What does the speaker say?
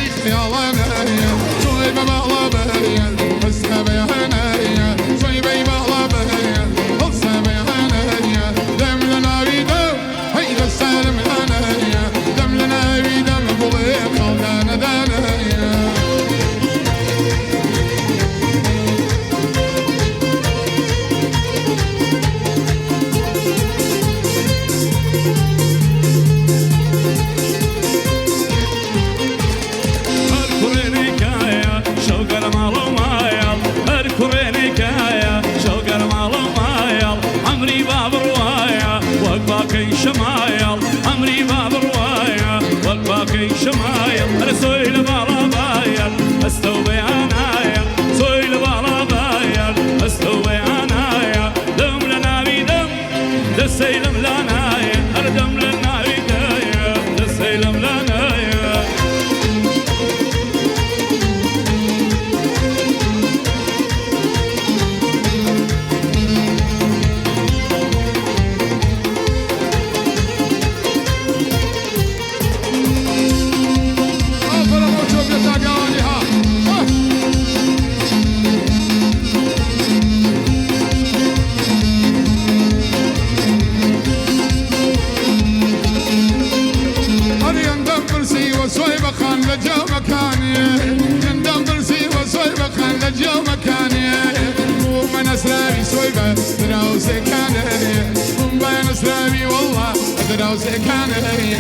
خيالنا صويبة بغلا بيا قصة بيهنا صويبة بغلا بيا قصة بيهنا دم لنا بيدم هيدا السلم لنا دم لنا بيدم بضيق خلدنا دانا شمايل عمري باب رواية والباقي شمايل أنا سويل بالابايل استوي عنايا سويل بالابايل استوي عنايا دم لنا بيدم دسيلم لنايا أنا دم لنا بيدم دسيلم لنايا لجو مكاني يندم برسي وصويبة خان لجو مكاني ومن أسلامي صويبة دراوسي كاني ومن أسلامي والله دراوسي كاني